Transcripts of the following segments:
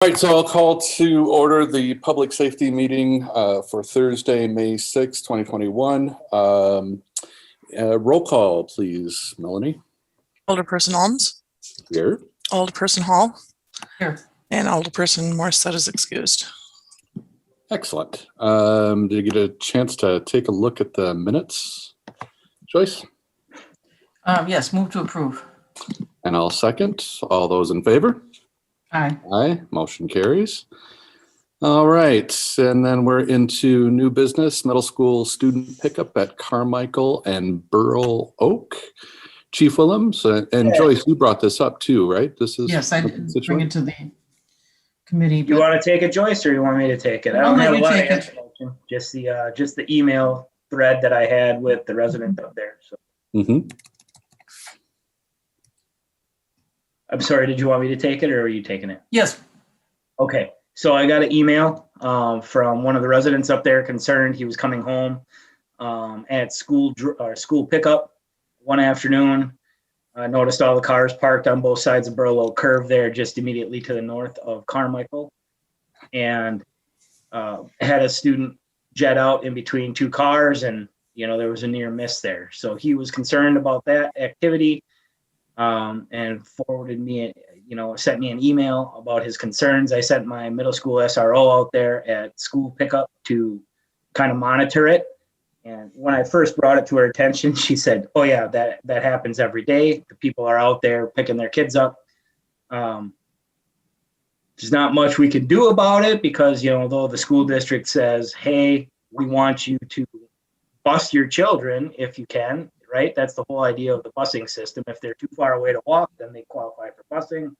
All right, so I'll call to order the public safety meeting for Thursday, May 6, 2021. Roll call, please, Melanie. Alderperson Alms. Here. Alderperson Hall. Here. And Alderperson Morissette is excused. Excellent. Did you get a chance to take a look at the minutes, Joyce? Yes, move to approve. And I'll second. All those in favor? Aye. Aye, motion carries. All right, and then we're into new business, middle school student pickup at Carmichael and Burl Oak. Chief Willems and Joyce, you brought this up too, right? This is Yes, I did bring it to the committee. You want to take it, Joyce, or you want me to take it? I don't have a lot of information, just the email thread that I had with the resident up there. So. I'm sorry, did you want me to take it or are you taking it? Yes. Okay, so I got an email from one of the residents up there concerned. He was coming home at school pickup one afternoon. I noticed all the cars parked on both sides of Burl Oak Curve there, just immediately to the north of Carmichael, and had a student jet out in between two cars, and there was a near miss there. So he was concerned about that activity. And forwarded me, sent me an email about his concerns. I sent my middle school SRO out there at school pickup to kind of monitor it. And when I first brought it to her attention, she said, "Oh yeah, that happens every day. The people are out there picking their kids up. There's not much we can do about it because, though the school district says, hey, we want you to bus your children if you can." Right? That's the whole idea of the busing system. If they're too far away to walk, then they qualify for busing.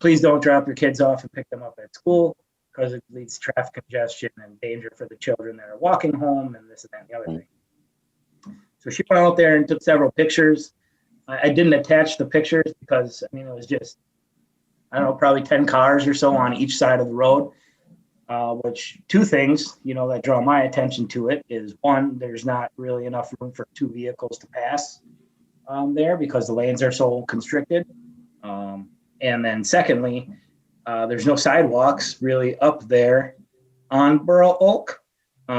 Please don't drop your kids off and pick them up at school because it leads to traffic congestion and danger for the children that are walking home and this and that and the other thing. So she went out there and took several pictures. I didn't attach the pictures because, it was just, probably 10 cars or so on each side of the road. Which two things, that draw my attention to it is one, there's not really enough room for two vehicles to pass there because the lanes are so constricted. And then secondly, there's no sidewalks really up there on Burl Oak.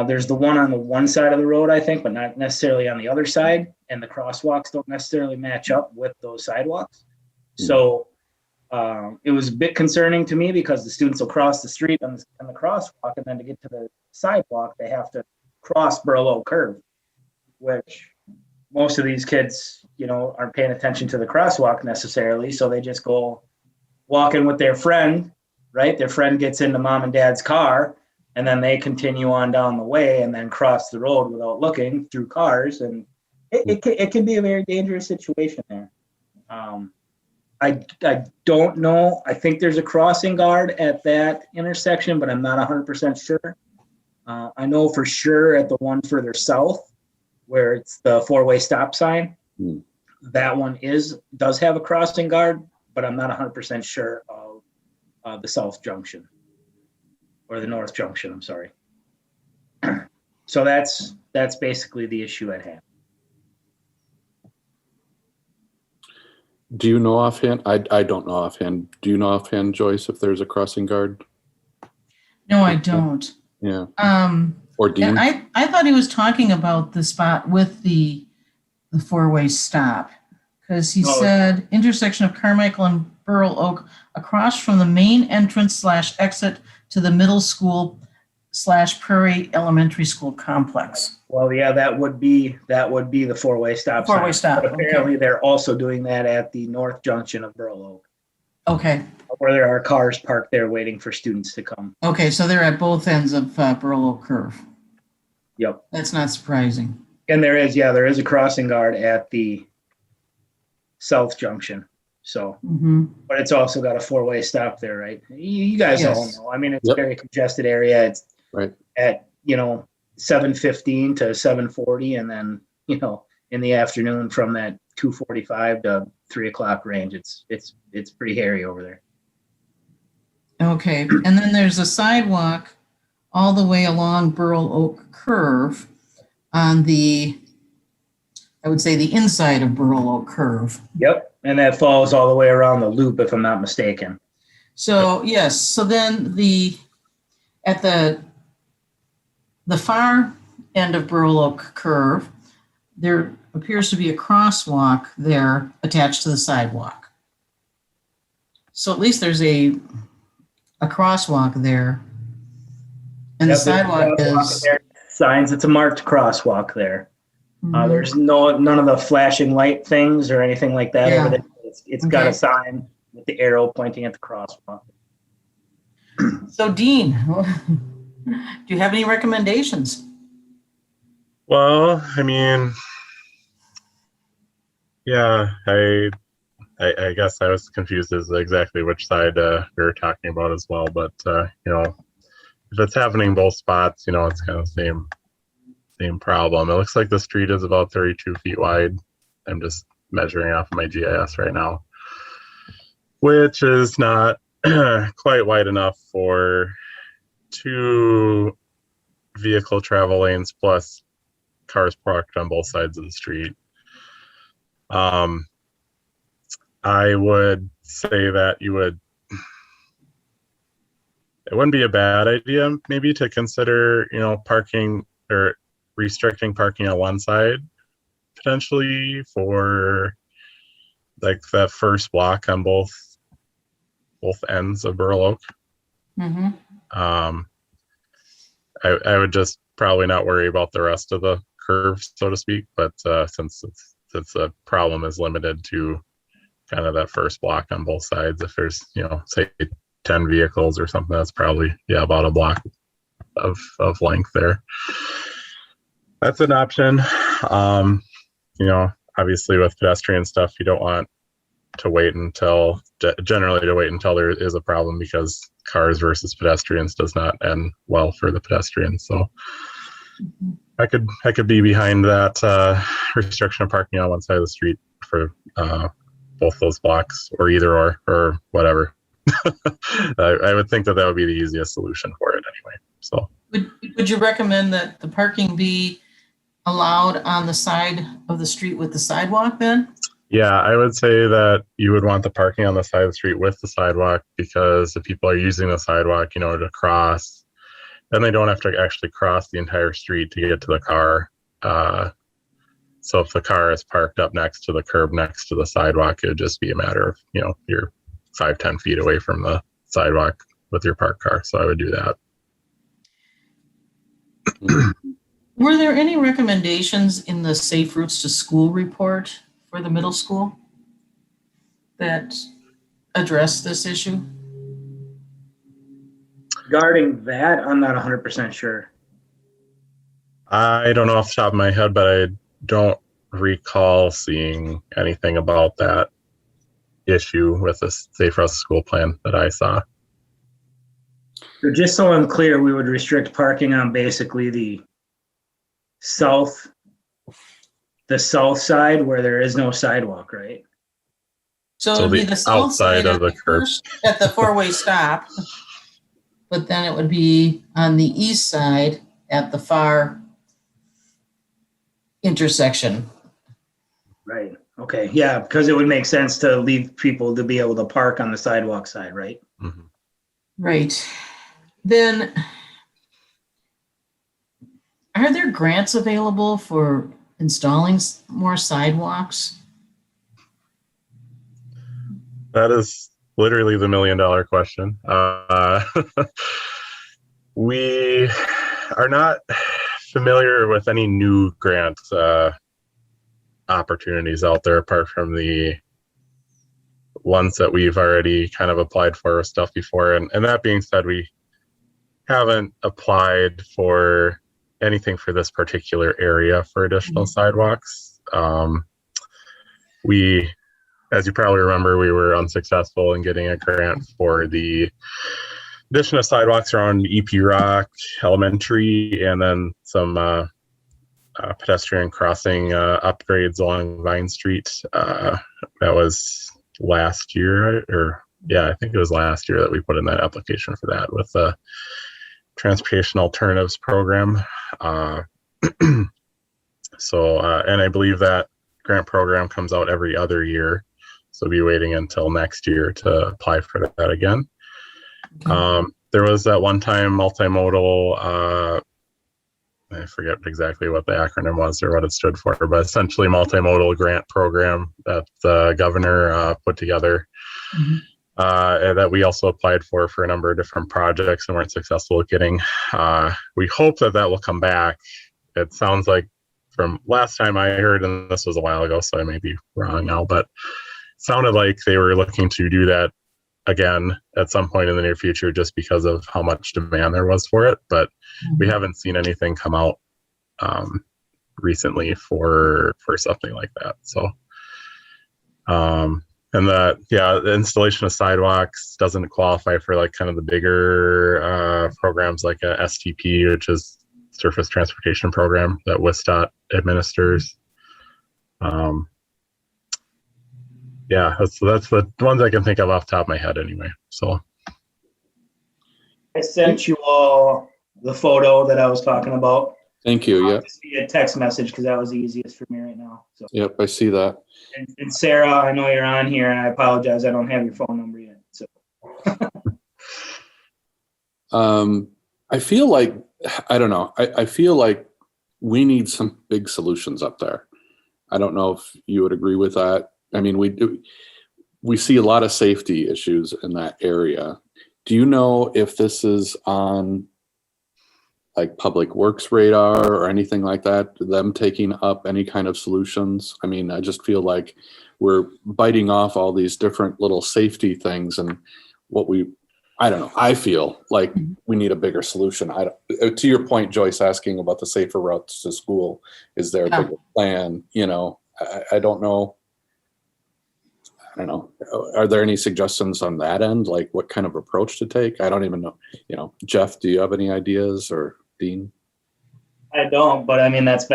There's the one on the one side of the road, I think, but not necessarily on the other side. And the crosswalks don't necessarily match up with those sidewalks. So it was a bit concerning to me because the students will cross the street on the crosswalk, and then to get to the sidewalk, they have to cross Burl Oak Curve, which most of these kids, aren't paying attention to the crosswalk necessarily. So they just go walking with their friend, right? Their friend gets into mom and dad's car, and then they continue on down the way and then cross the road without looking through cars. And it can be a very dangerous situation there. I don't know. I think there's a crossing guard at that intersection, but I'm not 100% sure. I know for sure at the one further south where it's the four-way stop sign, that one does have a crossing guard, but I'm not 100% sure of the south junction or the north junction, I'm sorry. So that's basically the issue at hand. Do you know offhand? I don't know offhand. Do you know offhand, Joyce, if there's a crossing guard? No, I don't. Yeah. Or Dean? I thought he was talking about the spot with the four-way stop because he said intersection of Carmichael and Burl Oak across from the main entrance / exit to the middle school / Prairie Elementary School complex. Well, yeah, that would be the four-way stop. Four-way stop. But apparently, they're also doing that at the north junction of Burl Oak. Okay. Where there are cars parked there waiting for students to come. Okay, so they're at both ends of Burl Oak Curve. Yep. That's not surprising. And there is a crossing guard at the south junction. So, but it's also got a four-way stop there, right? You guys all know. It's a very congested area. It's right at 7:15 to 7:40, and then in the afternoon from that 2:45 to 3 o'clock range, it's pretty hairy over there. Okay, and then there's a sidewalk all the way along Burl Oak Curve on the, I would say the inside of Burl Oak Curve. Yep, and that follows all the way around the loop, if I'm not mistaken. So, yes, so then at the far end of Burl Oak Curve, there appears to be a crosswalk there attached to the sidewalk. So at least there's a crosswalk there. And the Yep, there's a sidewalk crosswalk is, there. Signs, it's a marked crosswalk there. Mhm. There's none of the flashing light things or anything like that Yeah. over there. It's got Okay. a sign with the arrow pointing at the crosswalk. So Dean, do you have any recommendations? Well, I mean, yeah, I guess I was confused as to exactly which side we were talking about as well. But if it's happening both spots, it's kind of the same problem. It looks like the street is about 32 feet wide. I'm just measuring off of my GIS right now, which is not quite wide enough for 2 vehicle travel lanes plus cars parked on both sides of the street. I would say that it wouldn't be a bad idea maybe to consider, parking or restricting parking on one side potentially for like that first block on both ends of Burl Oak. Mm-hmm. I would just probably not worry about the rest of the curve, so to speak, but since the problem is limited to kind of that first block on both sides, if there's say 10 vehicles or something, that's probably about a block of length there. That's an option. Obviously with pedestrian stuff, you don't want to wait until there is a problem, because cars versus pedestrians does not end well for the pedestrians. So I could be behind that restriction of parking on one side of the street for both those blocks, or either or whatever. I would think that would be the easiest solution for it anyway. So Would you recommend that the parking be allowed on the side of the street with the sidewalk then? yeah, I would say that you would want the parking on the side of the street with the sidewalk, because if people are using the sidewalk, to cross, then they don't have to actually cross the entire street to get to the car. So if the car is parked up next to the curb next to the sidewalk, it would just be a matter of, you're 5-10 feet away from the sidewalk with your parked car. So I would do that. Were there any recommendations in the Safe Routes to School report for the middle school that address this issue? Regarding that, I'm not 100% sure. I don't know off the top of my head, but I don't recall seeing anything about that issue with the Safe Routes to School plan that I saw. So just so I'm clear, we would restrict parking on basically the south side where there is no sidewalk, right? So So it'd be the the south outside side of at the the curb. first, at the four-way stop, but then it would be on the east side at the far intersection. Right. Okay. Yeah, because it would make sense to leave people to be able to park on the sidewalk side, right? Mhm. Right. Then, are there grants available for installing more sidewalks? That is literally the $1 million question. We are not familiar with any new grant opportunities out there, apart from the ones that we've already kind of applied for stuff before. And that being said, we haven't applied for anything for this particular area for additional sidewalks. As you probably remember, we were unsuccessful in getting a grant for the addition of sidewalks around EP Rock Elementary, and then some pedestrian crossing upgrades along Vine Street. That was last year, I think it was last year that we put in that application for that with the Transportation Alternatives Program. And I believe that grant program comes out every other year. So be waiting until next year to apply for that again. There was that one time multimodal, I forget exactly what the acronym was or what it stood for, but essentially multimodal grant program that the governor put together and that we also applied for a number of different projects and weren't successful at getting. We hope that will come back. It sounds like from last time I heard, and this was a while ago, so I may be wrong now, but it sounded like they were looking to do that again at some point in the near future just because of how much demand there was for it. But we haven't seen anything come out recently for something like that. So, and the installation of sidewalks doesn't qualify for like kind of the bigger programs like a STP, which is Surface Transportation Program that WSDOT administers. So that's the ones I can think of off the top of my head anyway. So I sent you all the photo that I was talking about. Thank you. Yeah. Just via text message because that was the easiest for me right now. So. Yep, I see that. And Sarah, I know you're on here, and I apologize. I don't have your phone number yet. So. I feel like, I don't know. I feel like we need some big solutions up there. I don't know if you would agree with that. I mean, we see a lot of safety issues in that area. Do you know if this is on like Public Works radar or anything like that, them taking up any kind of solutions? I mean, I just feel like we're biting off all these different little safety things, and I don't know. I feel like we need a bigger solution. To your point, Joyce, asking about the safer routes to school, is there a bigger plan? You know, I don't know. I don't know. Are there any suggestions on that end? Like what kind of approach to take? I don't even know. You know, Jeff, do you have any ideas, or Dean? I don't, but I mean, that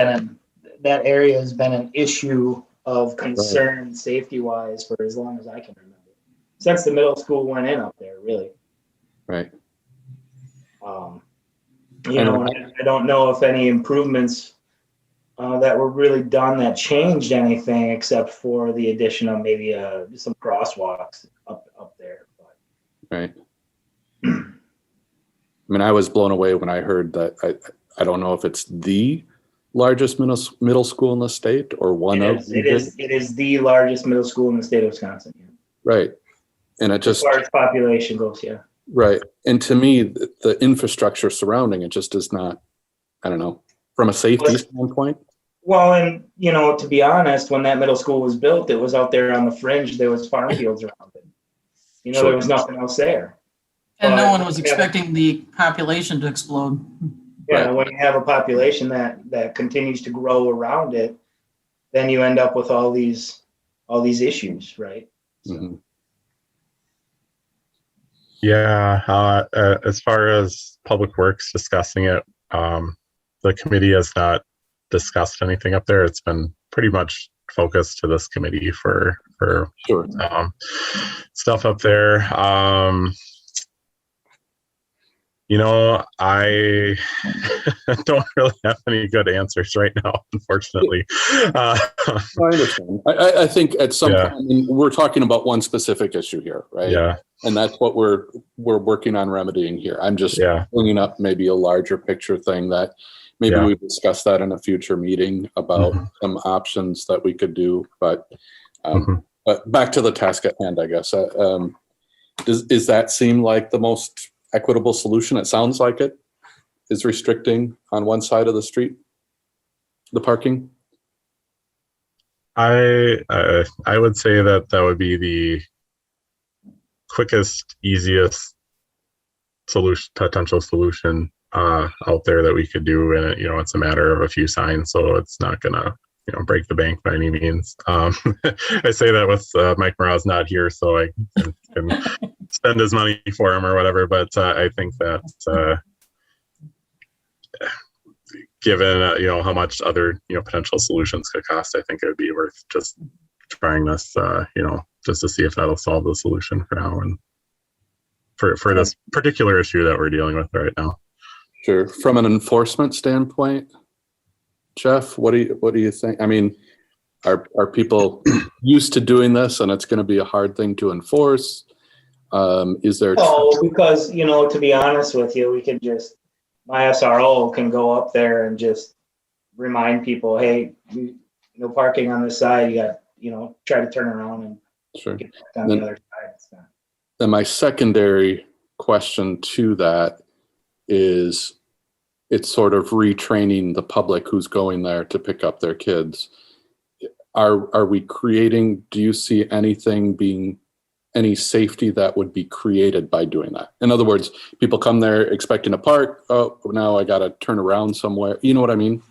area has been an issue of concern safety wise for as long as I can remember. Since the middle school went in up there, really. Right. I don't know if any improvements that were really done that changed anything except for the addition of maybe some crosswalks up there. But. Right. I mean, I was blown away when I heard that. I don't know if it's the largest middle school in the state or one of. It is the largest middle school in the state of Wisconsin. Yeah. Right. And it just. As far as population goes, yeah. Right. And to me, the infrastructure surrounding it just is not, I don't know, from a safety standpoint. Well, and, to be honest, when that middle school was built, it was out there on the fringe. There was farm fields around it. Sure. There was nothing else there. And no one was expecting the population to explode. Yeah, Right. when you have a population that continues to grow around it, then you end up with all these issues, right? So. Mm-hmm. Yeah, as far as Public Works discussing it, the committee has not discussed anything up there. It's been pretty much focused to this committee for Sure. stuff up there. I don't really have any good answers right now, unfortunately. I understand. I think at some point, I mean, we're talking about one specific issue here, right? Yeah. And that's what we're working on remedying here. I'm just bringing up maybe a larger picture thing that maybe we discuss that in a future meeting about some options that we could do. But back to the task at hand, I guess. Does that seem like the most equitable solution? It sounds like it is restricting on one side of the street, the parking. I would say that would be the quickest, easiest potential solution out there that we could do, and it's a matter of a few signs, so it's not gonna break the bank by any means. I say that with Mike Morales not here, so I can spend his money for him or whatever. But I think that given how much other potential solutions could cost, I think it would be worth just trying this. Just to see if that'll solve the solution for now and for this particular issue that we're dealing with right now. Sure. From an enforcement standpoint, Jeff, what do you think? I mean, are people used to doing this and it's going to be a hard thing to enforce? Is there? Oh, because, to be honest with you, we could just, my SRO can go up there and just remind people, hey, no parking on this side. You got, try to turn around and Sure. get back on the other side. It's not. Then my secondary question to that is, it's sort of retraining the public who's going there to pick up their kids. Are we creating, do you see anything being, any safety that would be created by doing that? In other words, people come there expecting to park. Oh, now I got to turn around somewhere. You know what I mean?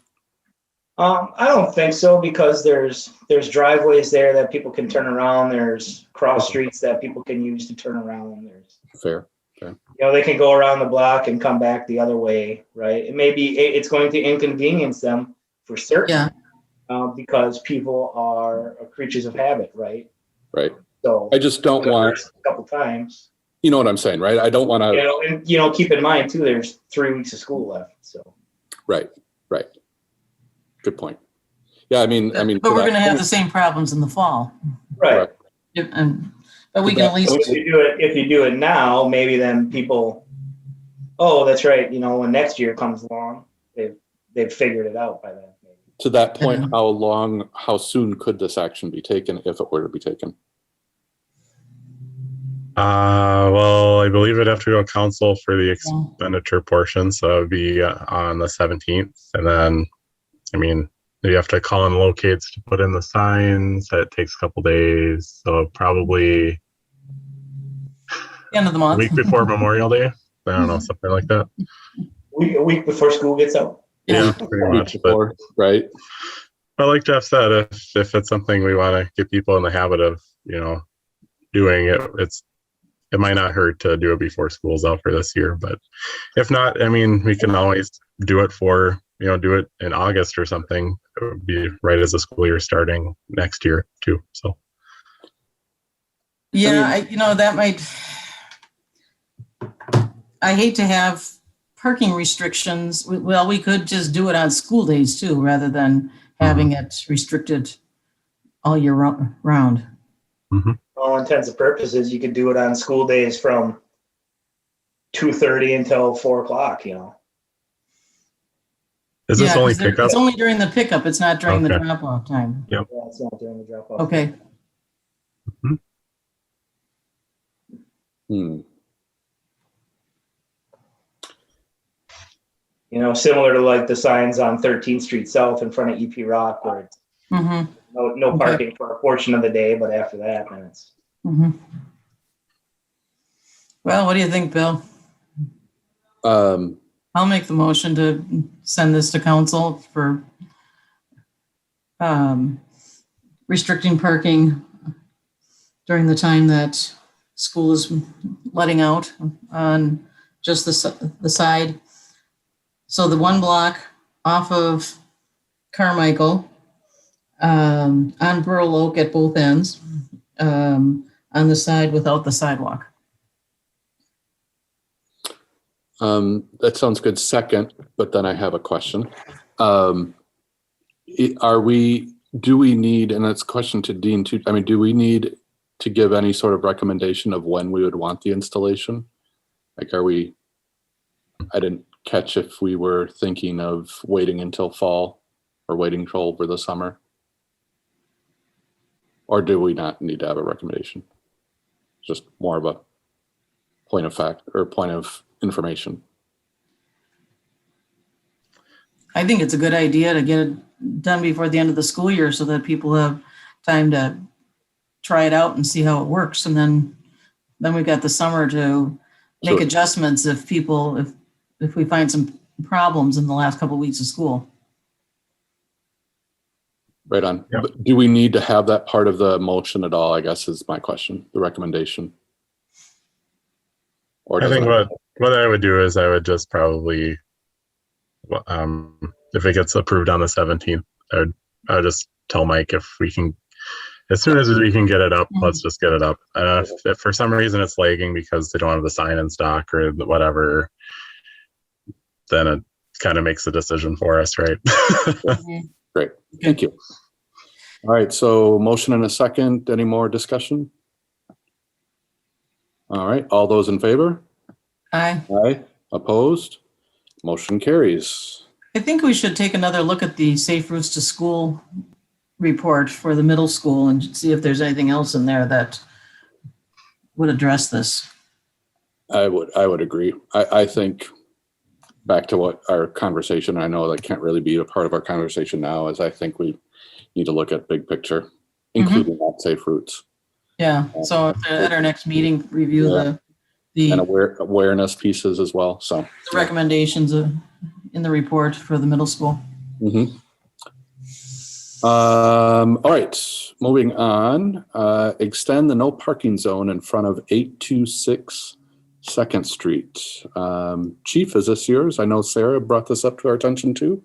I don't think so, because there's driveways there that people can turn around. There's cross streets that people can use to turn around. There's Fair. they can go around the block and come back the other way, right? It's going to inconvenience them for certain, because people are creatures of habit, right? Right. So I just don't want, a couple times. you know what I'm saying, right? I don't want to. And keep in mind too, there's 3 weeks of school left. So Right. Good point. Yeah, I mean, But we're going to have the same problems in the fall. right. But we can at least. If you do it now, maybe then people, oh, that's right. When next year comes along, they've figured it out by then. Maybe. To that point, how soon could this action be taken if it were to be taken? Well, I believe it'd have to go to council for the expenditure portion, so it would be on the 17th, and then, you have to call in locates to put in the signs. That takes a couple days, so probably End of the month. a week before Memorial Day. I don't know, something like that. A week before school gets out. Yeah, pretty much. But Right. like Jeff said, if it's something we want to get people in the habit of, doing it, it might not hurt to do it before school's out for this year. But if not, we can always do it do it in August or something. It would be right as the school year starting next year too. So. Yeah, that might. I hate to have parking restrictions. Well, we could just do it on school days too, rather than having it restricted all year round. Mm-hmm. All intents and purposes, you could do it on school days from 2:30 until 4 o'clock. Is this only 'cause pickup? It's only during the pickup. It's not during the Okay. drop-off time. Yep. Yeah, it's not during the drop off. Okay. Similar to like the signs on 13th Street South in front of EP Rock, where it's Mm-hmm. no Okay. parking for a portion of the day, but after that, then it's. Mm-hmm. Well, what do you think, Bill? I'll make the motion to send this to council for restricting parking during the time that school is letting out on just the side. So the one block off of Carmichael, on Burl Oak at both ends, on the side without the sidewalk. That sounds good. Second, but then I have a question. Do we need, and it's a question to Dean too, do we need to give any sort of recommendation of when we would want the installation? Like, I didn't catch if we were thinking of waiting until fall or waiting until over the summer. Or do we not need to have a recommendation? Just more of a point of fact or point of information. I think it's a good idea to get it done before the end of the school year so that people have time to try it out and see how it works. And then we've got the summer to make Sure. adjustments if we find some problems in the last couple of weeks of school. Right on. Yep. But do we need to have that part of the motion at all, I guess is my question, the recommendation? Or I does think it- what I would do is I would just probably, if it gets approved on the 17th, I would just tell Mike if we can, as soon as we can get it up, let's just get it up. If for some reason it's lagging because they don't have the sign in stock or whatever, then it kind of makes the decision for us, right? Great, thank you. All right, so motion and a second. Any more discussion? All right, all those in favor? I Opposed? Motion carries. think we should take another look at the Safe Routes to School report for the middle school and see if there's anything else in there that would address this. I would agree. I think back to what our conversation, I know that can't really be a part of our conversation now, is I think we need to look at big picture, including that safe routes Yeah, so at our next meeting, review and the awareness pieces as well. So recommendations in the report for the middle school. All right, moving on. Extend the no parking zone in front of 826 2nd Street. Chief, is this yours? I know Sarah brought this up to our attention too.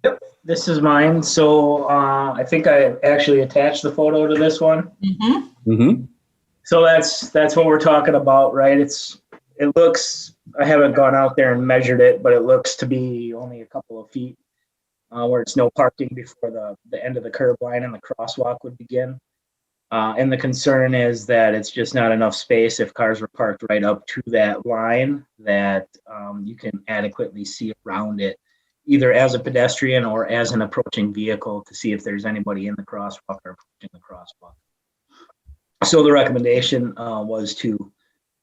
Yep, this is mine. So I think I actually attached the photo to this one. So that's what we're talking about, right? It looks, I haven't gone out there and measured it, but it looks to be only a couple of feet where it's no parking before the end of the curb line and the crosswalk would begin. And the concern is that it's just not enough space if cars were parked right up to that line that you can adequately see around it, either as a pedestrian or as an approaching vehicle to see if there's anybody in the crosswalk or approaching the crosswalk. So the recommendation was to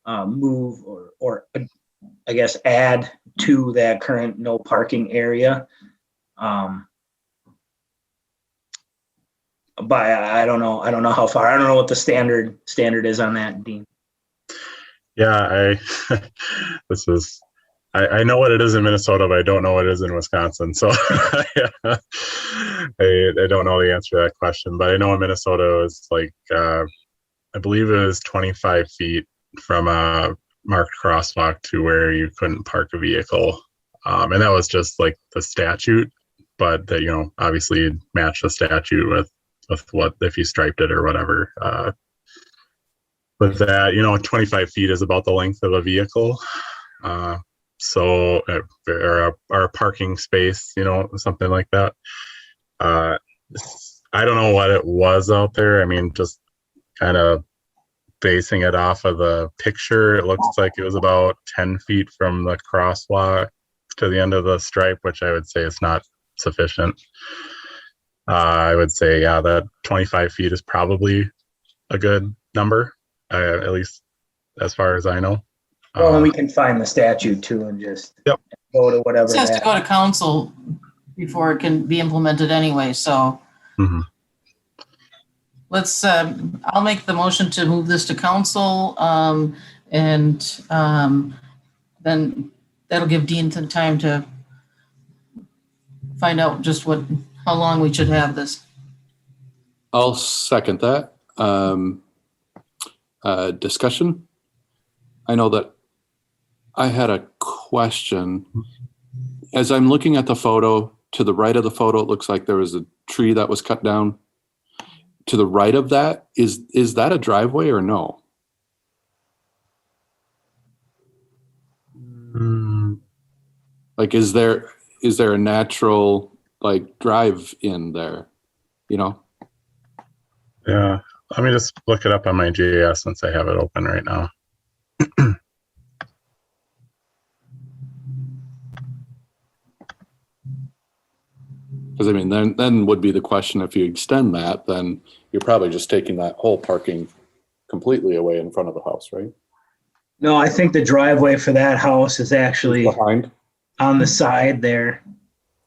move or I guess add to that current no parking area. But I don't know how far. I don't know what the standard is on that, Dean. Yeah, I know what it is in Minnesota, but I don't know what it is in Wisconsin. So I don't know the answer to that question. But I know in Minnesota it's like I believe it was 25 feet from a marked crosswalk to where you couldn't park a vehicle, and that was just like the statute. But that obviously match the statute with what if you striped it or whatever. But that 25 feet is about the length of a vehicle. So or a parking space, something like that. I don't know what it was out there. I mean, just kind of basing it off of the picture, it looks like it was about 10 feet from the crosswalk to the end of the stripe, which I would say is not sufficient. I would say, that 25 feet is probably a good number, at least as far as I know. Well, and we can find the statute too and just go to whatever. This has to go to council before it can be implemented anyway, so. Let's, I'll make the motion to move this to council, and then that'll give Dean some time to find out just how long we should have this. I'll second that. Discussion. I know that I had a question. As I'm looking at the photo, to the right of the photo, it looks like there was a tree that was cut down. To the right of that, is that a driveway or no? Like, is there a natural drive in there? Yeah, let me just look it up on my GIS since I have it open right now. Because I mean, then would be the question, if you extend that, then you're probably just taking that whole parking completely away in front of the house, right? No, I think the driveway for that house is actually Behind. on the side there.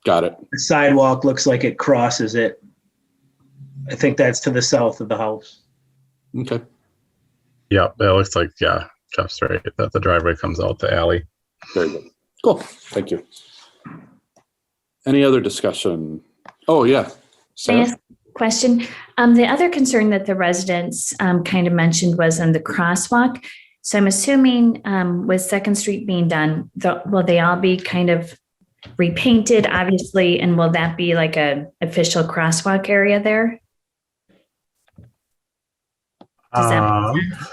Got it. The sidewalk looks like it crosses it. I think that's to the south of the house. Okay. Yeah, it looks like, Jeff's right, that the driveway comes out the alley. Very good. Cool. Thank you. Any other discussion? Oh, yeah. Sarah? May I ask a question? The other concern that the residents kind of mentioned was on the crosswalk. So I'm assuming with 2nd Street being done, will they all be kind of repainted, obviously, and will that be like a official crosswalk area there? Does that make sense?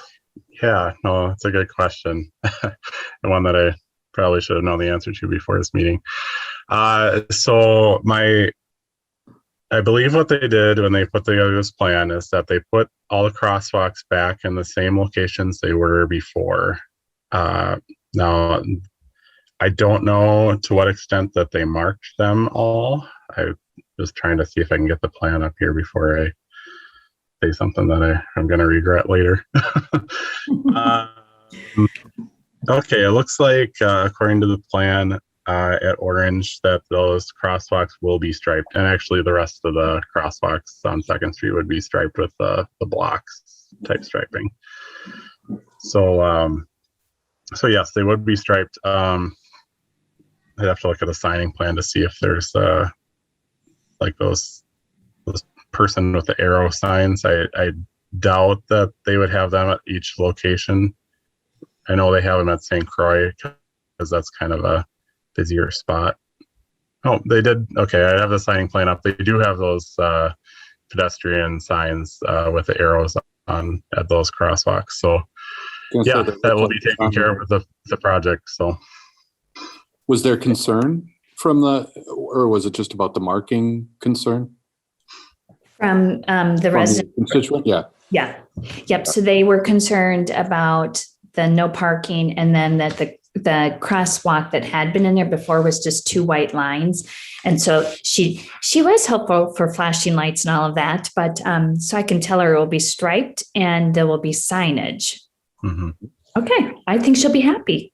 Yeah, no, that's a good question. And one that I probably should have known the answer to before this meeting. So my I believe what they did when they put together this plan is that they put all the crosswalks back in the same locations they were before. Now, I don't know to what extent that they marked them all. I was trying to see if I can get the plan up here before I say something that I'm going to regret later. Okay, it looks like according to the plan at Orange that those crosswalks will be striped, and actually the rest of the crosswalks on 2nd Street would be striped with the blocks type striping. So yes, they would be striped. I'd have to look at the signing plan to see if there's like those person with the arrow signs. I doubt that they would have them at each location. I know they have them at St. Croix because that's kind of a busier spot. Oh, they did. Okay, I have the signing plan up. They do have those pedestrian signs with the arrows on at those crosswalks. So yeah, that will be taken care of with the project. So Was there concern from or was it just about the marking concern? From the resident. Constituent? Yeah. Yeah. Yep. So they were concerned about the no parking, and then that the crosswalk that had been in there before was just 2 white lines. And so she was helpful for flashing lights and all of that, but so I can tell her it will be striped and there will be signage. Mm-hmm. Okay. I think she'll be happy.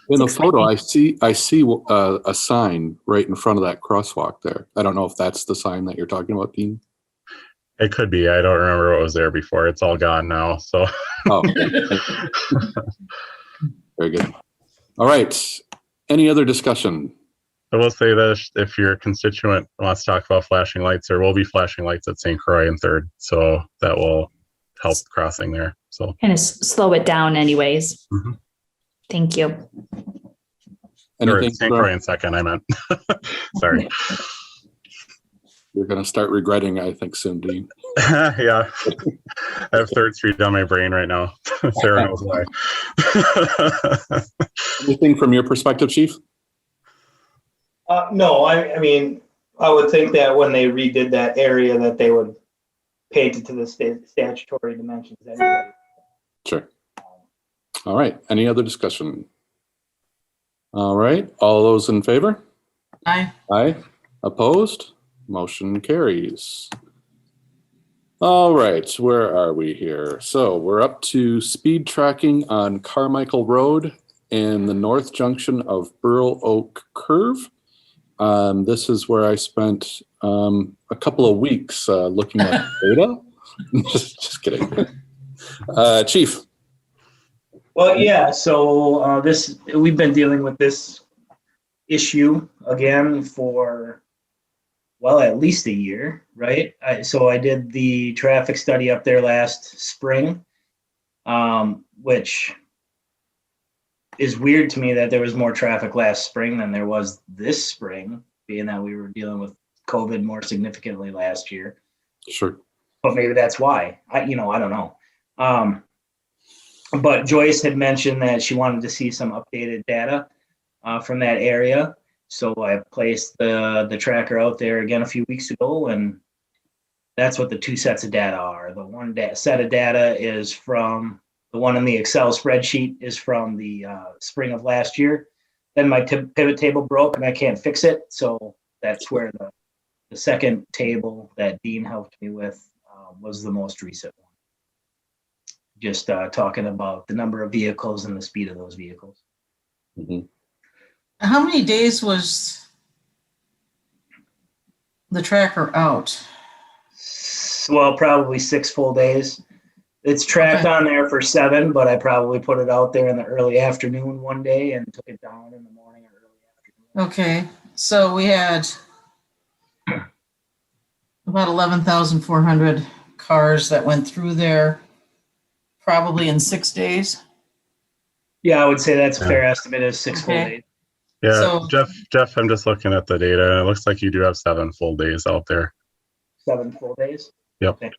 In the photo, I see a sign right in front of that crosswalk there. I don't know if that's the sign that you're talking about, Dean. It could be. I don't remember what was there before. It's all gone now. So. Oh, very good. All right. Any other discussion? I will say this: if your constituent wants to talk about flashing lights, there will be flashing lights at St. Croix and 3rd, so that will help crossing there. So Kind of slow it down, anyways. Mhm. Thank you. or St. Croix and 2nd, I meant. Sorry. You're going to start regretting, I think, soon, Dean. Yeah, I have 3rd Street on my brain right now. Sarah knows why. Anything from your perspective, Chief? No, I mean, I would think that when they redid that area that they would paint it to the statutory dimensions anyway. Sure. All right. Any other discussion? All right. All those in favor? Aye. Aye. Opposed? Motion carries. All right. Where are we here? So we're up to speed tracking on Carmichael Road and the north junction of Burl Oak Curve. This is where I spent a couple of weeks looking at data. just kidding. Chief. Well, yeah, so we've been dealing with this issue again for, well, at least a year, right? So I did the traffic study up there last spring, which is weird to me that there was more traffic last spring than there was this spring, being that we were dealing with COVID more significantly last year. Sure. But maybe that's why. I don't know. But Joyce had mentioned that she wanted to see some updated data from that area. So I placed the tracker out there again a few weeks ago, and that's what the 2 sets of data are. The one set of data is from the one in the Excel spreadsheet is from the spring of last year. Then my pivot table broke and I can't fix it. So that's where the second table that Dean helped me with was the most recent one. Just talking about the number of vehicles and the speed of those vehicles. Mm-hmm. How many days was the tracker out? Well, probably 6 full days. It's tracked on there for 7, but I probably put it out there in the early afternoon one day and took it down in the morning or early afternoon. Okay, so we had about 11,400 cars that went through there, probably in 6 days. Yeah, I would say that's a fair estimate is 6 full Okay. days. Yeah, So- Jeff, I'm just looking at the data, and it looks like you do have 7 full days out there. 7 full days. Yep. Okay.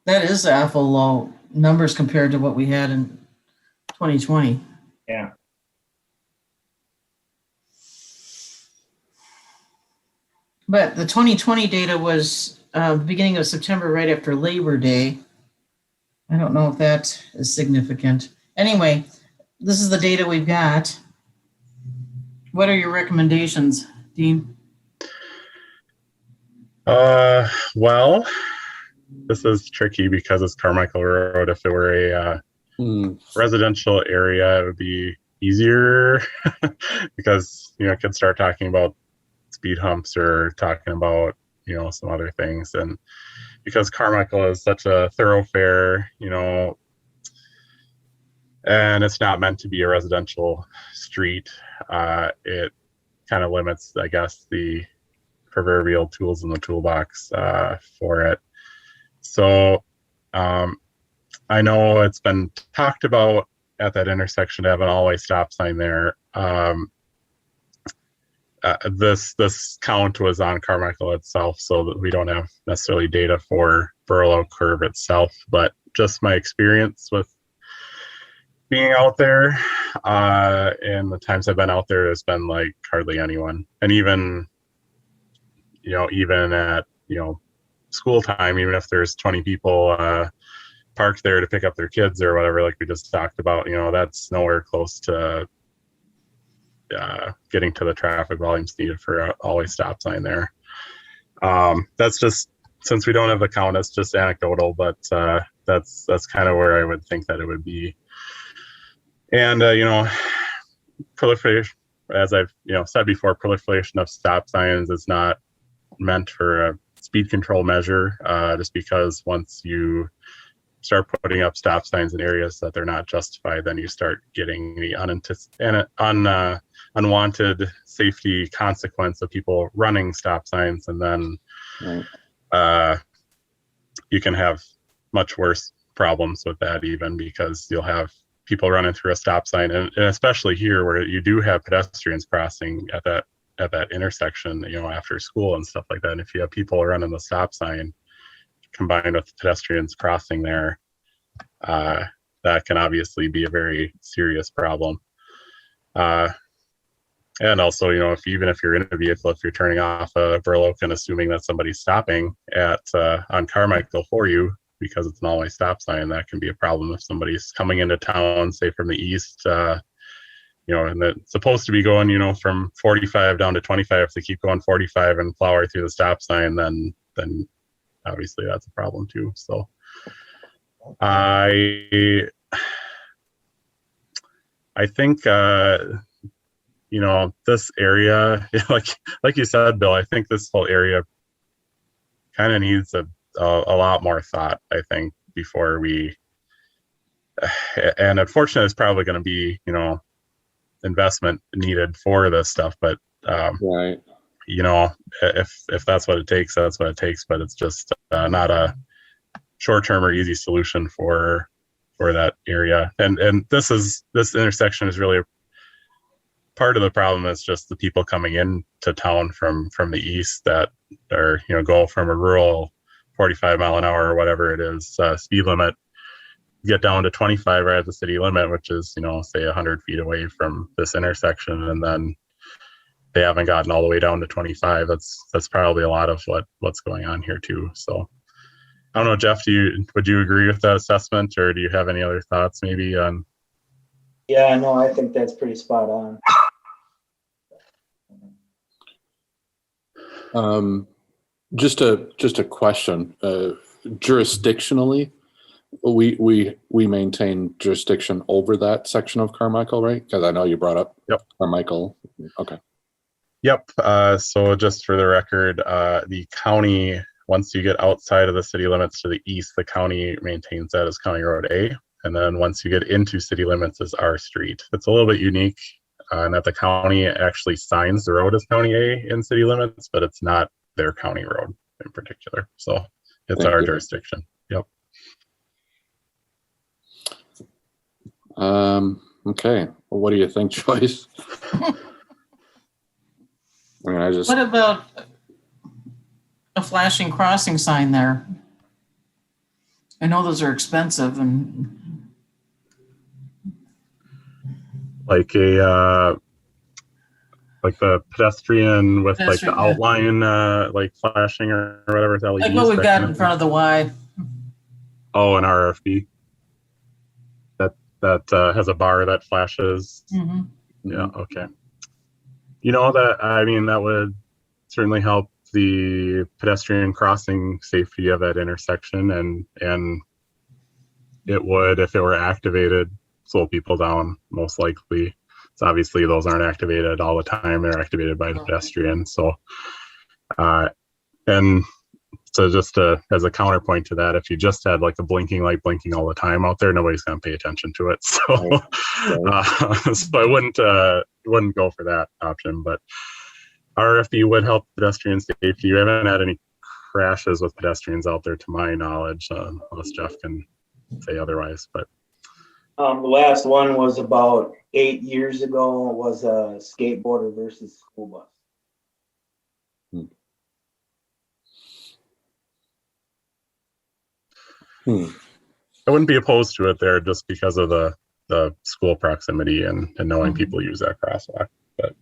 That is awful low numbers compared to what we had in 2020. But the 2020 data was the beginning of September, right after Labor Day. I don't know if that is significant. Anyway, this is the data we've got. What are your recommendations, Dean? Well, this is tricky because it's Carmichael Road. If it were a residential area, it would be easier because, you know, kids start talking about speed humps or talking about, you know, some other things. And because Carmichael is such a thoroughfare, you know, and it's not meant to be a residential street, it kind of limits, I guess, the proverbial tools in the toolbox for it. So I know it's been talked about at that intersection to have an all-way stop sign there. This count was on Carmichael itself, so that we don't have necessarily data for Burlow Curve itself, but just my experience with being out there and the times I've been out there, has been like hardly anyone. And even, you know, even at, you know, school time, even if there's 20 people parked there to pick up their kids or whatever, like we just talked about, you know, that's nowhere close to getting to the traffic volumes needed for an always stop sign there. That's just, since we don't have a count, it's just anecdotal, but that's kind of where I would think that it would be. And you know, proliferation, as I've, you know, said before, proliferation of stop signs is not meant for a speed control measure, just because once you start putting up stop signs in areas that they're not justified, then you start getting the unwanted safety consequence of people running stop signs, and then you can have much worse problems with that, even because you'll have people running through a stop sign, and especially here where you do have pedestrians crossing at that intersection, you know, after school and stuff like that. And if you have people running the stop sign combined with pedestrians crossing there, that can obviously be a very serious problem. And also, you know, even if you're in a vehicle, if you're turning off a Burloak and assuming that somebody's stopping on Carmichael for you, because it's an all-way stop sign, that can be a problem if somebody's coming into town, say from the east, you know, and it's supposed to be going, you know, from 45 down to 25. If they keep going 45 and plow right through the stop sign, then obviously that's a problem too. So I think you know, this area, like you said, Bill, I think this whole area kind of needs a lot more thought, I think, before we, and unfortunately it's probably going to be, you know, investment needed for this stuff, but Right. you know, if that's what it takes, that's what it takes, but it's just not a short-term or easy solution for that area. And this intersection is really part of the problem. Is just the people coming into town from the east that are, you know, go from a rural 45 mile an hour or whatever it is speed limit, get down to 25 right at the city limit, which is, you know, say 100 feet away from this intersection, and then they haven't gotten all the way down to 25. That's probably a lot of what's going on here too. So I don't know, Jeff, would you agree with that assessment, or do you have any other thoughts maybe on? Yeah, no, I think that's pretty spot on. Just a question. Jurisdictionally, we maintain jurisdiction over that section of Carmichael, right? Because I know you brought up Carmichael. Okay. Yep. So just for the record, the county, once you get outside of the city limits to the east, the county maintains that as County Road A. And then once you get into city limits is our street. It's a little bit unique in that the county actually signs the road as County A in city limits, but it's not their county road in particular. So it's Thank our you. jurisdiction. Yep. Okay. Well, what do you think, Joyce? I mean, What about a flashing crossing sign there? I know those are expensive, and like a Like the pedestrian with like Pedestrian, the yeah. outline, like flashing or whatever. With LEDs, Like what we've that got kind in of front thing. of the Y. Oh, an RFB. That has a bar that flashes. Mhm. Yeah. Okay. That would certainly help the pedestrian crossing safety of that intersection, and it would, if it were activated, slow people down most likely. So obviously those aren't activated all the time. They're activated by the pedestrian. So, and so just as a counterpoint to that, if you just had like a blinking light blinking all the time out there, nobody's going to pay attention to it. So, so I wouldn't go for that option, but RFB would help pedestrian safety. You haven't had any crashes with pedestrians out there to my knowledge, unless Jeff can say otherwise, but The last one was about 8 years ago. It was a skateboarder versus school bus. I wouldn't be opposed to it there just because of the school proximity and knowing people use that crosswalk. But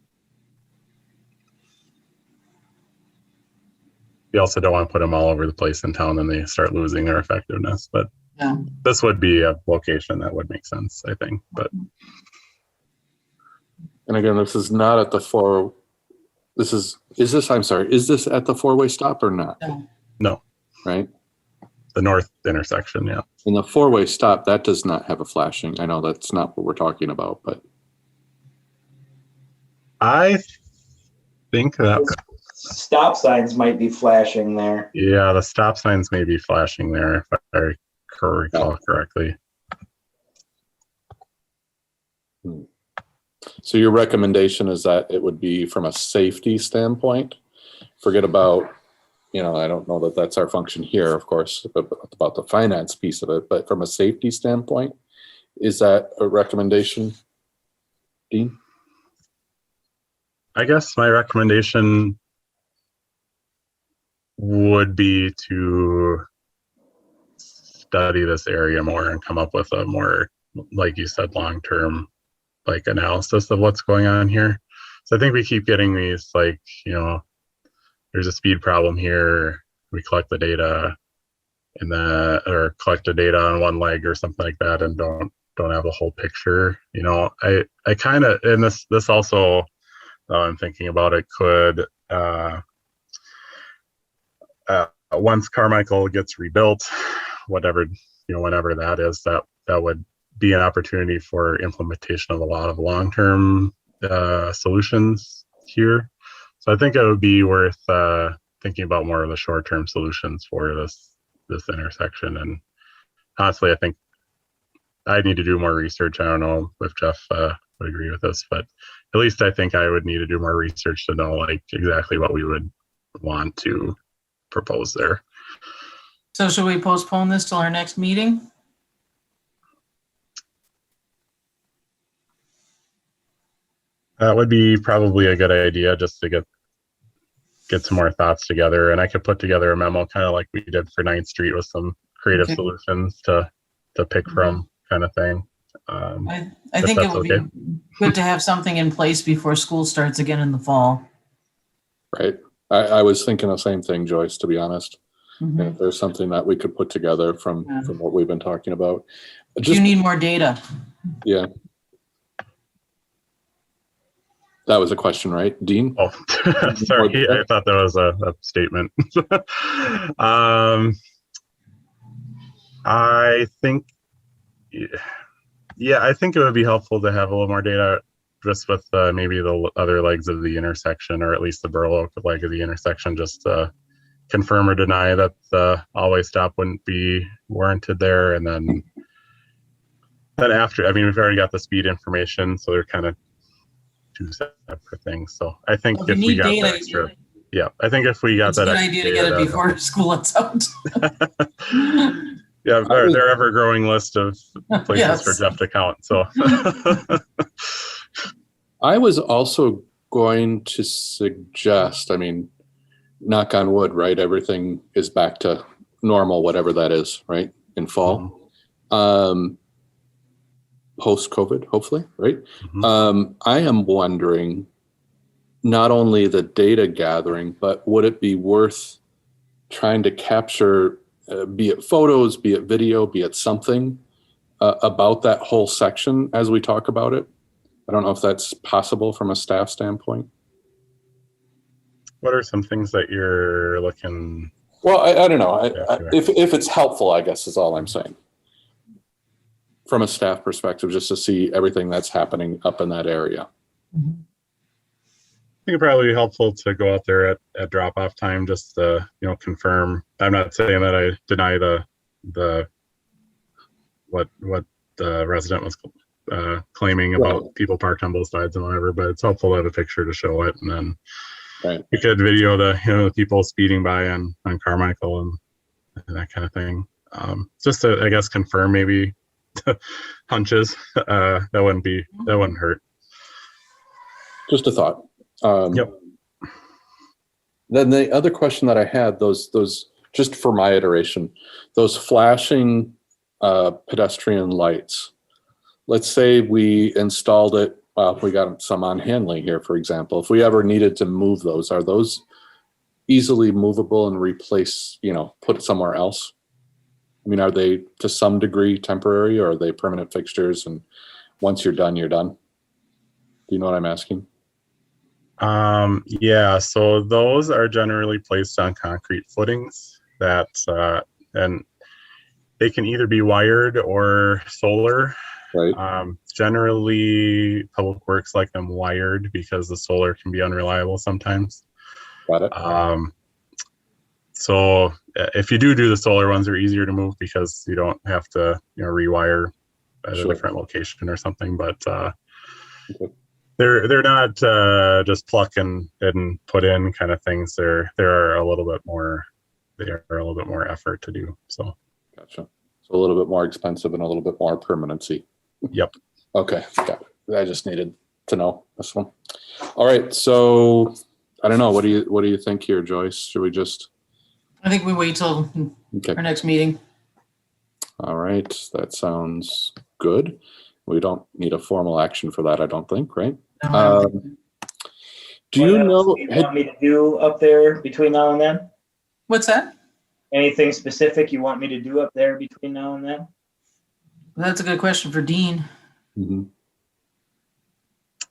you also don't want to put them all over the place in town and they start losing their effectiveness. But Yeah. this would be a location that would make sense, I think. But And again, this is not at the four. Is this at the four-way stop or not? no, Right? the north intersection, yeah. In the four-way stop, that does not have a flashing. I know that's not what we're talking about, but I think that, Stop signs might be flashing there. yeah, the stop signs may be flashing there if I recall correctly. so your recommendation is that it would be from a safety standpoint? Forget about, I don't know that that's our function here, of course, about the finance piece of it, but from a safety standpoint, is that a recommendation, Dean? I guess my recommendation would be to study this area more and come up with a more, like you said, long-term like analysis of what's going on here. So I think we keep getting these like, there's a speed problem here. We collect the data or collect the data on one leg or something like that and don't have a whole picture. I kind of, and this also, I'm thinking about it, could once Carmichael gets rebuilt, whatever that is, that would be an opportunity for implementation of a lot of long-term solutions here. So I think it would be worth thinking about more of the short-term solutions for this intersection. And honestly, I think I need to do more research. I don't know if Jeff would agree with this, but at least I think I would need to do more research to know like exactly what we would want to propose there. So should we postpone this till our next meeting? That would be probably a good idea, just to get some more thoughts together. And I could put together a memo kind of like we did for 9th Street with some creative solutions to pick from, kind of thing. I think it would be good to have something in place before school starts again in the fall. Right. I was thinking the same thing, Joyce, to be honest. And if there's something that we could put together from what we've been talking about. You need more data. Yeah. That was a question, right, Dean? Oh, sorry. I thought that was a statement. I think, I think it would be helpful to have a little more data just with maybe the other legs of the intersection, or at least the Burl Oak leg of the intersection, just to confirm or deny that the always stop wouldn't be warranted there. And then after, we've already got the speed information, so they're kind of two separate things. So I think if we got that extra, I think if we got It's that, a good idea to get it before school lets out. their ever-growing list of places for Jeff to count. So I was also going to suggest, knock on wood, right? Everything is back to normal, whatever that is, right? In fall. Post-COVID, hopefully, right? I am wondering not only the data gathering, but would it be worth trying to capture, be it photos, be it video, be it something about that whole section as we talk about it? I don't know if that's possible from a staff standpoint. What are some things that you're looking? Well, I don't know. Yeah, If it's helpful, I guess is all I'm saying. From a staff perspective, just to see everything that's happening up in that area. Mhm. I think it'd probably be helpful to go out there at drop-off time just to, confirm. I'm not saying that I deny the what the resident was claiming about people parked on both sides and whatever, but it's helpful to have a picture to show it, and then you could video the people speeding by on Carmichael and that kind of thing. Just to, I guess, confirm maybe hunches. That wouldn't hurt. Just a thought. Yep. Then the other question that I had, those just for my iteration, those flashing pedestrian lights. Let's say we installed it. If we got some on Hanley here, for example, if we ever needed to move those, are those easily movable and replace, put somewhere else? I mean, are they to some degree temporary, or are they permanent fixtures? And once you're done, you're done. Do you know what I'm asking? Yeah, so those are generally placed on concrete footings and they can either be wired or solar. Right. Generally, Public Works like them wired because the solar can be unreliable sometimes. Got it. So if you do the solar ones, they're easier to move because you don't have to rewire at a different location or something. But Okay. they're not just pluck and put in kind of things. They're a little bit more effort to do. So Gotcha. So a little bit more expensive and a little bit more permanency. Yep. Okay. Got it. I just needed to know this one. All right. So I don't know. What do you think here, Joyce? Should we just? I think we wait till Okay. our next meeting. All right. That sounds good. We don't need a formal action for that, I don't think, right? Do you What else know? do you want me to do up there between now and then? What's that? Anything specific you want me to do up there between now and then? That's a good question for Dean. Mhm.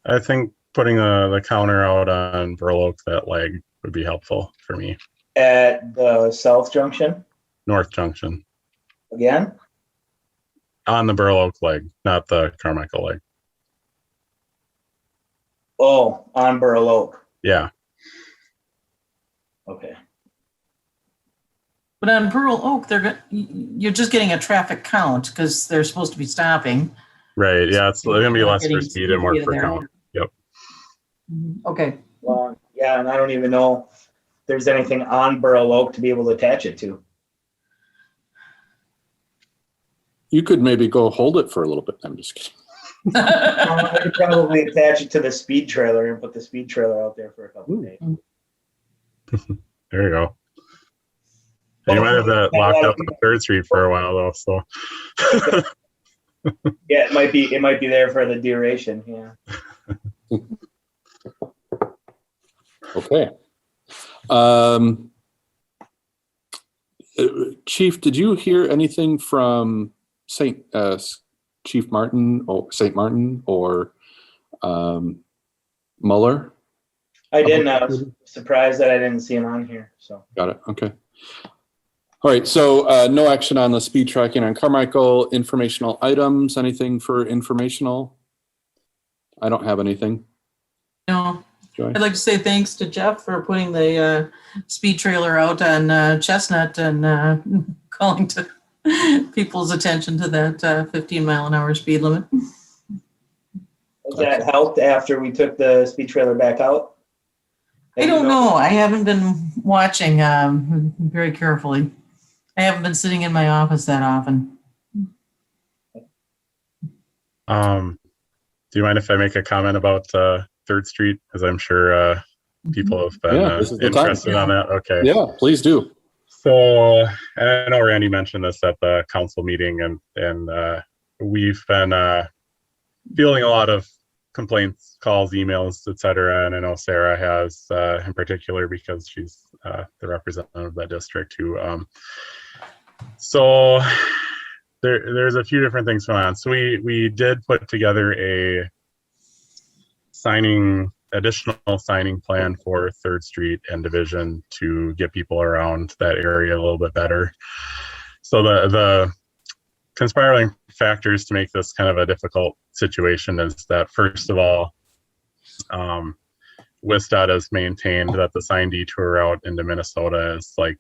I think putting the counter out on Burloak, that leg, would be helpful for me. At the South Junction North Junction again? on the Burloak leg, not the Carmichael leg. Oh, on Burl Oak. Yeah. Okay. But on Pearl Oak, you're just getting a traffic count because they're supposed to be stopping. Right. Yeah. It's going to be less for Getting speed and more speed for there. count. Yep. Okay. Well, yeah, and I don't even know if there's anything on Burl Oak to be able to attach it to. You could maybe go hold it for a little bit. I'm just kidding. I could probably attach it to the speed trailer and put the speed trailer out there for a couple of days. There you go. And you might have that locked up on 3rd Street for a while though. So Yeah, it might be there for the duration. Yeah. Okay. Chief, did you hear anything from Chief Martin or St. Martin or Mueller? I didn't. I was surprised that I didn't see him on here. So Got it. Okay. All right. So no action on the speed tracking on Carmichael. Informational items. Anything for informational? I don't have anything. No, Joy? I'd like to say thanks to Jeff for putting the speed trailer out on Chestnut and calling to people's attention to that 15-mile-an-hour speed limit. has that helped after we took the speed trailer back out? I don't know. I haven't been watching very carefully. I haven't been sitting in my office that often. do you mind if I make a comment about 3rd Street? Because I'm sure people have been this is the time. interested on that. Okay. Yeah, please do. So, and I know Randy mentioned this at the council meeting, and we've been fielding a lot of complaints, calls, emails, etc. And I know Sarah has in particular because she's the representative of that district too. So there's a few different things going on. So we did put together a additional signing plan for 3rd Street and Division to get people around that area a little bit better. So the conspiring factors to make this kind of a difficult situation is that, first of all, WSDOT has maintained that the signed detour route into Minnesota is like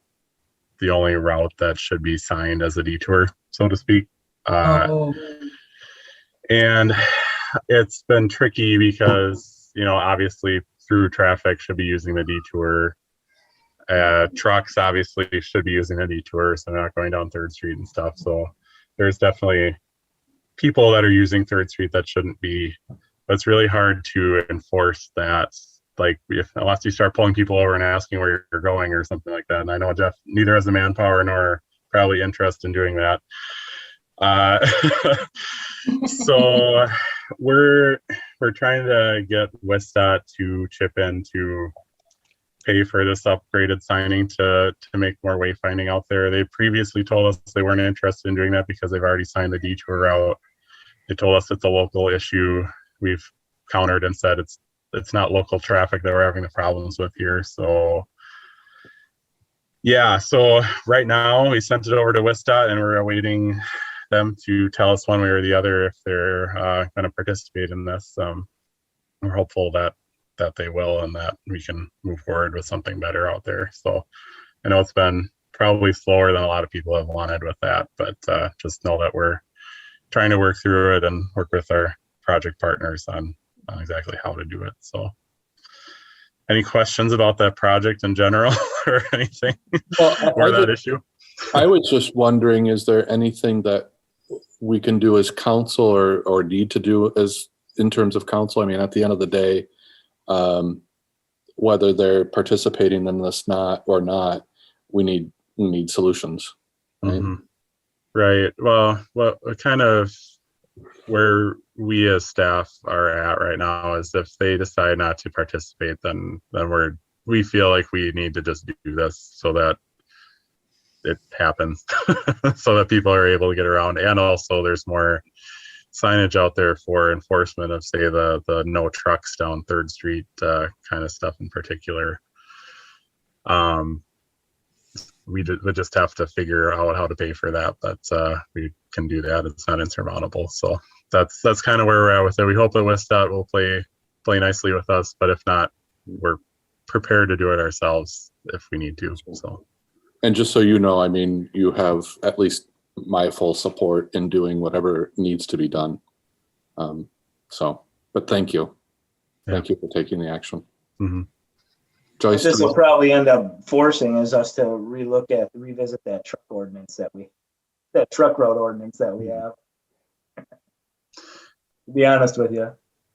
the only route that should be signed as a detour, so to speak. And it's been tricky because, obviously through traffic should be using the detour. Trucks obviously should be using the detour, so they're not going down 3rd Street and stuff. So there's definitely people that are using 3rd Street that shouldn't be. But it's really hard to enforce that, like unless you start pulling people over and asking where you're going or something like that. And I know Jeff neither has the manpower nor probably interest in doing that. So we're trying to get WSDOT to chip in to pay for this upgraded signing to make more wayfinding out there. They previously told us they weren't interested in doing that because they've already signed the detour route. They told us it's a local issue. We've countered and said it's not local traffic that we're having the problems with here. So yeah, so right now we sent it over to WSDOT and we're awaiting them to tell us one way or the other if they're going to participate in this. We're hopeful that they will and that we can move forward with something better out there. So I know it's been probably slower than a lot of people have wanted with that, but just know that we're trying to work through it and work with our project partners on exactly how to do it. So any questions about that project in general or anything or that issue? I was just wondering, is there anything that we can do as council or need to do as in terms of council? I mean, at the end of the day, whether they're participating in this or not, we need solutions. Right? Mm-hmm. Right. Well, kind of where we as staff are at right now is if they decide not to participate, then we feel like we need to just do this so that it happens so that people are able to get around. And also there's more signage out there for enforcement of, say, the no trucks down 3rd Street kind of stuff in particular. We just have to figure out how to pay for that, but we can do that. It's not insurmountable. So that's kind of where we're at with it. We hope that WSDOT will play nicely with us, but if not, we're prepared to do it ourselves if we need to. So. And just so you know, I mean, you have at least my full support in doing whatever needs to be done. But thank you. Yeah. Thank you for taking the action. Mm-hmm. What this will probably end up forcing is us to revisit that truck route ordinance that we have. To be honest with you.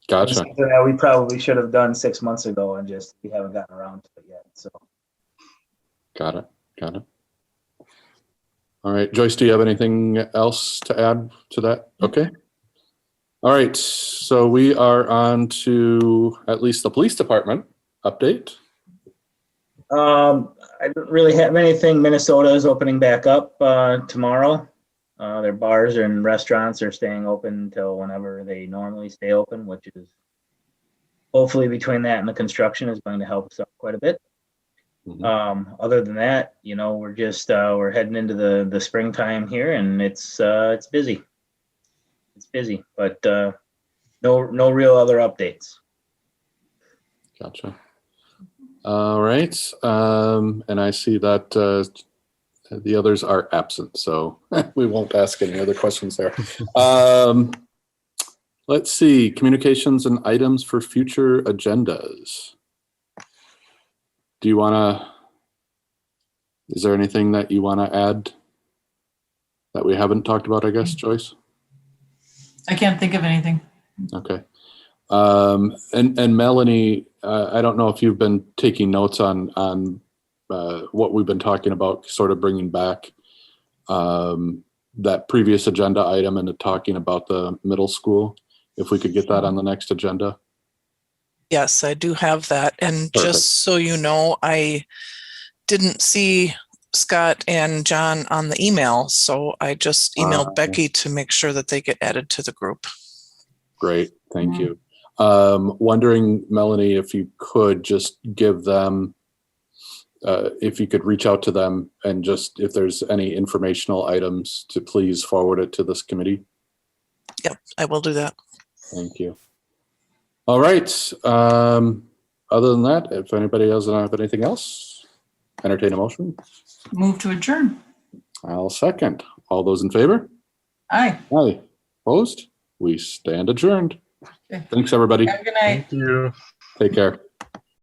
Gotcha. Something that we probably should have done 6 months ago and we haven't gotten around to it yet. So. Got it. All right, Joyce, do you have anything else to add to that? Okay. All right, so we are on to at least the police department update. I don't really have anything. Minnesota is opening back up tomorrow. Their bars and restaurants are staying open until whenever they normally stay open, which is hopefully between that and the construction is going to help us out quite a bit. Mm-hmm. Other than that, we're just we're heading into the springtime here, and it's busy. It's busy, but no real other updates. Gotcha. All right, and I see that the others are absent, so we won't ask any other questions there. Let's see, communications and items for future agendas. Is there anything that you want to add that we haven't talked about, I guess, Joyce? I can't think of anything. Okay. And Melanie, I don't know if you've been taking notes on what we've been talking about, sort of bringing back that previous agenda item and talking about the middle school. if we could get that on the next agenda. Yes, I do have that. And Perfect. just so you know, I didn't see Scott and John on the email, so I just emailed Becky to make sure that they get added to the group. Great, thank you. Wondering, Melanie, if you could just give them, if you could reach out to them and just, if there's any informational items, to please forward it to this committee. Yep, I will do that. Thank you. All right. Other than that, if anybody doesn't have anything else, entertain a motion. Move to adjourn. I'll second. All those in favor? Aye. Aye. Opposed? We stand adjourned. Okay. Thanks, everybody. Have a good night. Thank you. Take care.